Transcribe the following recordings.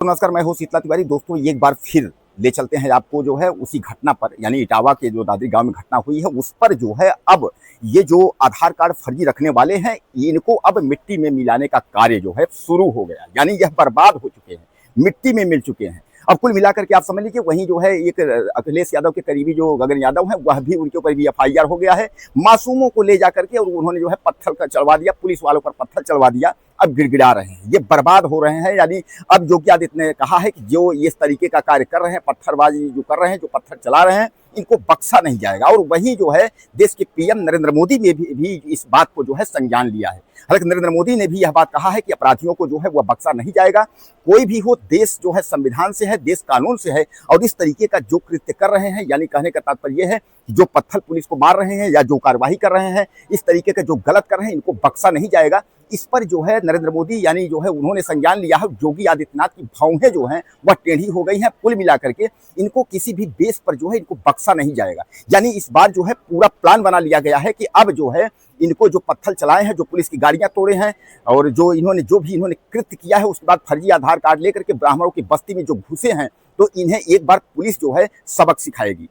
नमस्कार, मैं हूं शीतला तिवारी। दोस्तों, एक बार फिर ले चलते हैं आपको जो है उसी घटना पर, यानी इटावा के जो दादरी गांव में घटना हुई है उस पर जो है अब ये जो आधार कार्ड फर्जी रखने वाले हैं इनको अब मिट्टी में मिलाने का कार्य जो है शुरू हो गया। यानी यह बर्बाद हो चुके हैं, मिट्टी में मिल चुके हैं। अब कुल मिलाकर के आप समझ लीजिए, वहीं जो है एक अखिलेश यादव के करीबी जो गगन यादव है वह भी, उनके ऊपर भी एफआईआर हो गया है। मासूमों को ले जाकर के और उन्होंने जो है पत्थर का चढ़वा दिया, पुलिस वालों पर पत्थर चढ़वा दिया। अब गिड़गिड़ा रहे हैं, ये बर्बाद हो रहे हैं। यानी अब योगी आदित्यनाथ ने कहा है कि जो इस तरीके का कार्य कर रहे हैं, पत्थरबाजी जो कर रहे हैं, जो पत्थर चला रहे हैं, इनको बख्शा नहीं जाएगा। और वहीं जो है देश के पीएम नरेंद्र मोदी ने भी इस बात को जो है संज्ञान लिया है। हालांकि नरेंद्र मोदी ने भी यह बात कहा है कि अपराधियों को जो है वह बख्शा नहीं जाएगा। कोई भी हो, देश जो है संविधान से है, देश कानून से है। और इस तरीके का जो कृत्य कर रहे हैं, यानी कहने का तात्पर्य यह है कि जो पत्थर पुलिस को मार रहे हैं या जो कार्रवाई कर रहे हैं, इस तरीके का जो गलत कर रहे हैं, इनको बख्शा नहीं जाएगा। इस पर जो है नरेंद्र मोदी यानी जो है उन्होंने संज्ञान लिया है। योगी आदित्यनाथ की भौहें जो हैं वह टेढ़ी हो गई हैं। कुल मिलाकर के इनको किसी भी बेस पर जो है इनको बख्शा नहीं जाएगा। यानी इस बार जो है पूरा प्लान बना लिया गया है कि अब जो है इनको जो पत्थर चलाए हैं, जो पुलिस की गाड़ियां तोड़े हैं और जो इन्होंने कृत्य किया है, उसके बाद फर्जी आधार कार्ड लेकर के ब्राह्मणों की बस्ती में जो घुसे हैं, तो इन्हें एक बार पुलिस जो है सबक सिखाएगी।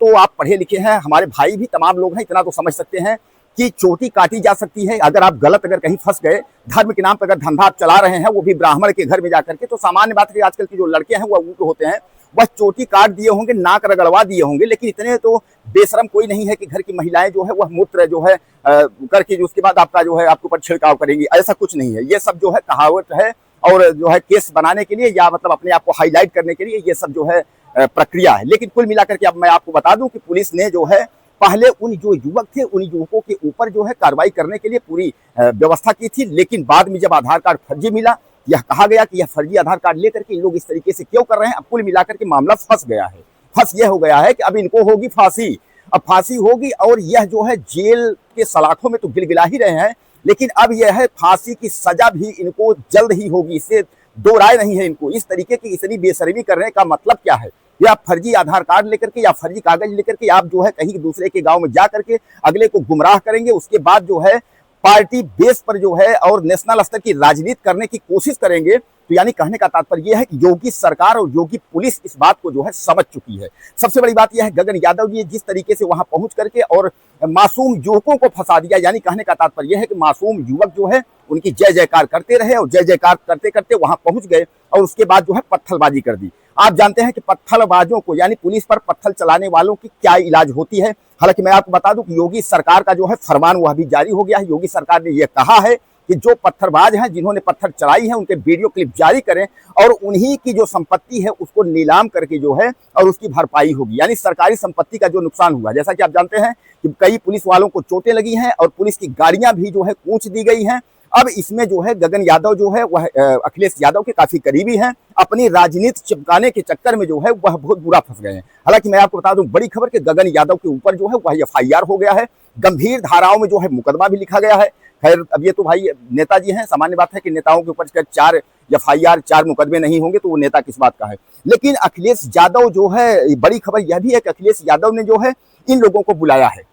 तो आप पढ़े लिखे हैं, हमारे भाई भी तमाम लोग हैं, इतना तो समझ सकते हैं कि चोटी काटी जा सकती है। अगर आप अगर कहीं फंस गए, धर्म के नाम पर अगर धंधा आप चला रहे हैं, वो भी ब्राह्मण के घर में जाकर के, तो सामान्य बात है कि आजकल के जो लड़के हैं वो होते हैं, वह चोटी काट दिए होंगे, नाक रगड़वा दिए होंगे, लेकिन इतने तो बेशरम कोई नहीं है कि घर की महिलाएं जो है वह मूत्र जो है करके जो उसके बाद आपका जो है आपके ऊपर छिड़काव करेंगी। ऐसा कुछ नहीं है। ये सब जो है कहावत है और जो है केस बनाने के लिए या मतलब अपने आप को हाईलाइट करने के लिए ये सब जो है प्रक्रिया है। लेकिन कुल मिलाकर के अब मैं आपको बता दूं कि पुलिस ने जो है पहले उन जो युवक थे, उन युवकों के ऊपर जो है कार्रवाई करने के लिए पूरी व्यवस्था की थी। लेकिन बाद में जब आधार कार्ड फर्जी मिला, यह कहा गया कि यह फर्जी आधार कार्ड लेकर के इन लोग इस तरीके से क्यों कर रहे हैं। अब कुल मिलाकर के मामला फंस गया है। फंस यह हो गया है कि अब इनको होगी फांसी। अब फांसी होगी और यह जो है जेल के सलाखों में तो गिलगिला ही रहे हैं, लेकिन अब यह है फांसी की सजा भी इनको जल्द ही होगी। इससे दो राय नहीं है इनको। इस तरीके की इतनी बेशर्मी करने का मतलब क्या है? या फर्जी आधार कार्ड लेकर के या फर्जी कागज लेकर के आप जो है कहीं दूसरे के गांव में जा करके अगले को गुमराह करेंगे, उसके बाद जो है पार्टी बेस पर जो है और नेशनल स्तर की राजनीति करने की कोशिश करेंगे। तो यानी कहने का तात्पर्य यह है कि योगी सरकार और योगी पुलिस इस बात को जो है समझ चुकी है। सबसे बड़ी बात यह है, गगन यादव जी जिस तरीके से वहां पहुंच करके और मासूम युवकों को फंसा दिया, यानी कहने का तात्पर्य यह है कि मासूम युवक जो है उनकी जय जयकार करते रहे और जय जयकार करते करते वहां पहुंच गए और उसके बाद जो है पत्थरबाजी कर दी। आप जानते हैं कि पत्थरबाजों को यानी पुलिस पर पत्थर चलाने वालों की क्या इलाज होती है। हालांकि मैं आपको बता दूं कि योगी सरकार का जो है फरमान वह भी जारी हो गया है। योगी सरकार ने यह कहा है कि जो पत्थरबाज हैं, जिन्होंने पत्थर चलाई है, उनके वीडियो क्लिप जारी करें और उन्हीं की जो संपत्ति है उसको नीलाम करके जो है और उसकी भरपाई होगी। यानी सरकारी संपत्ति का जो नुकसान हुआ, जैसा कि आप जानते हैं कि कई पुलिस वालों को चोटें लगी हैं और पुलिस की गाड़ियां भी जो है कूच दी गई हैं। अब इसमें जो है गगन यादव जो है वह अखिलेश यादव के काफी करीबी हैं। अपनी राजनीति चिपकाने के चक्कर में जो है वह बहुत बुरा फंस गए हैं। हालांकि मैं आपको बता दूं बड़ी खबर कि गगन यादव के ऊपर जो है वह एफआईआर हो गया है। गंभीर धाराओं में जो है मुकदमा भी लिखा गया है। खैर, अब ये तो भाई नेताजी हैं, सामान्य बात है कि नेताओं के ऊपर 4 एफआईआर 4 मुकदमे नहीं होंगे तो वो नेता किस बात का है। लेकिन अखिलेश यादव जो है, बड़ी खबर यह भी है कि अखिलेश यादव ने जो है इन लोगों को बुलाया है,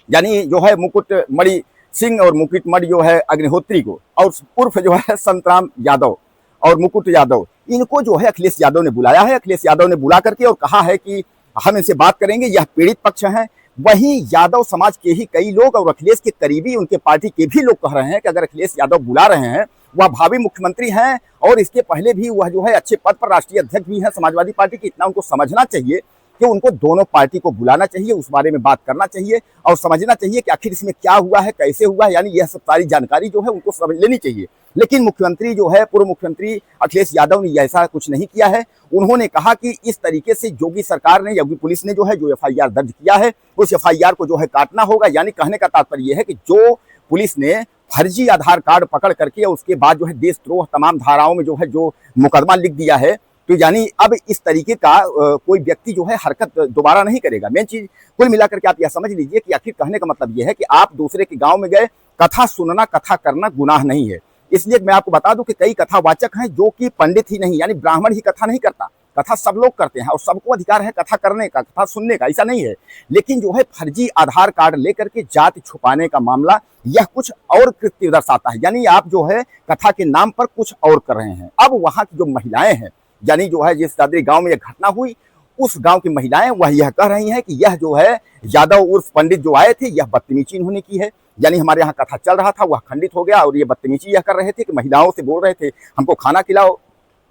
यानी जो है मुकुटमणि सिंह और मुकुटमणि जो है अग्निहोत्री को, और उर्फ जो है संतराम यादव और मुकुट यादव, इनको जो है अखिलेश यादव ने बुलाया है। अखिलेश यादव ने बुला करके और कहा है कि हम इनसे बात करेंगे, यह पीड़ित पक्ष हैं। वहीं यादव समाज के ही कई लोग और अखिलेश के करीबी उनके पार्टी के भी लोग कह रहे हैं कि अगर अखिलेश यादव बुला रहे हैं, वह भावी मुख्यमंत्री हैं और इसके पहले भी वह जो है अच्छे पद पर राष्ट्रीय अध्यक्ष भी हैं समाजवादी पार्टी की, इतना उनको समझना चाहिए कि उनको दोनों पार्टी को बुलाना चाहिए, उस बारे में बात करना चाहिए और समझना चाहिए कि आखिर इसमें क्या हुआ है, कैसे हुआ है। यानी यह सब सारी जानकारी जो है उनको समझ लेनी चाहिए। लेकिन मुख्यमंत्री जो है, पूर्व मुख्यमंत्री अखिलेश यादव ने ऐसा कुछ नहीं किया है। उन्होंने कहा कि इस तरीके से योगी सरकार ने, योगी पुलिस ने जो है जो एफआईआर दर्ज किया है, उस एफआईआर को जो है काटना होगा। यानी कहने का तात्पर्य यह है कि जो पुलिस ने फर्जी आधार कार्ड पकड़ करके और उसके बाद जो है देशद्रोह तमाम धाराओं में जो है जो मुकदमा लिख दिया है, तो यानी अब इस तरीके का कोई व्यक्ति जो है हरकत दोबारा नहीं करेगा। मेन चीज कुल मिलाकर के आप यह समझ लीजिए कि आखिर कहने का मतलब यह है कि आप दूसरे के गांव में गए, कथा सुनना, कथा करना गुनाह नहीं है। इसलिए मैं आपको बता दूं कि कई कथावाचक हैं जो कि पंडित ही नहीं, यानी ब्राह्मण ही कथा नहीं करता, कथा सब लोग करते हैं और सबको अधिकार है कथा करने का, कथा सुनने का, ऐसा नहीं है। लेकिन जो है फर्जी आधार कार्ड लेकर के जाति छुपाने का मामला, यह कुछ और कृत्य दर्शाता है। यानी आप जो है कथा के नाम पर कुछ और कर रहे हैं। अब वहाँ की जो महिलाएं हैं, यानी जो है जिस दादरी गांव में यह घटना हुई, उस गांव की महिलाएं वह यह कह रही हैं कि यह जो है यादव उर्फ पंडित जो आए थे, यह बदतमीजी इन्होंने की है। यानी हमारे यहाँ कथा चल रहा था, वह खंडित हो गया और ये बदतमीजी यह कर रहे थे कि महिलाओं से बोल रहे थे हमको खाना खिलाओ,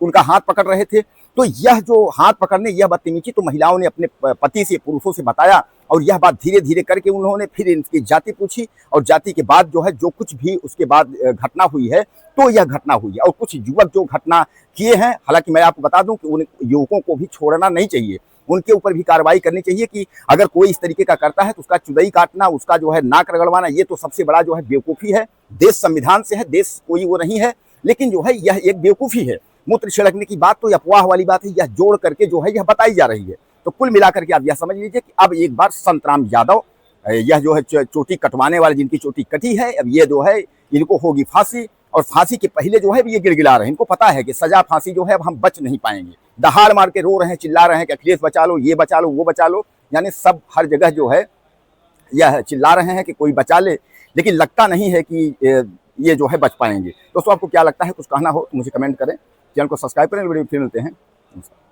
उनका हाथ पकड़ रहे थे। तो यह जो हाथ पकड़ने, यह बदतमीजी तो महिलाओं ने अपने पति से, पुरुषों से बताया और यह बात धीरे धीरे करके उन्होंने फिर इनकी जाति पूछी और जाति के बाद जो है जो कुछ भी उसके बाद घटना हुई है, तो यह घटना हुई है। और कुछ युवक जो घटना किए हैं, हालांकि मैं आपको बता दूं कि उन युवकों को भी छोड़ना नहीं चाहिए, उनके ऊपर भी कार्रवाई करनी चाहिए कि अगर कोई इस तरीके का करता है तो उसका चुदई काटना, उसका जो है नाक रगड़वाना, ये तो सबसे बड़ा जो है बेवकूफ़ी है। देश संविधान से है, देश कोई वो नहीं है, लेकिन जो है यह एक बेवकूफ़ी है। मूत्र छिड़कने की बात तो अफवाह वाली बात है, यह जोड़ करके जो है यह बताई जा रही है। तो कुल मिलाकर के आप यह समझ लीजिए कि अब एक बार संतराम यादव, यह जो है चोटी कटवाने वाले जिनकी चोटी कटी है, अब ये जो है इनको होगी फांसी। और फांसी के पहले जो है ये गिड़गिड़ा रहे हैं, इनको पता है कि सजा फांसी जो है अब हम बच नहीं पाएंगे। दहाड़ मार के रो रहे हैं, चिल्ला रहे हैं कि अखिलेश बचा लो, ये बचा लो, वो बचा लो, यानी सब हर जगह जो है यह चिल्ला रहे हैं कि कोई बचा ले, लेकिन लगता नहीं है कि ये जो है बच पाएंगे। दोस्तों आपको क्या लगता है, कुछ कहना हो तो मुझे कमेंट करें, चैनल को सब्सक्राइब करें, वीडियो फिर मिलते हैं। नमस्कार।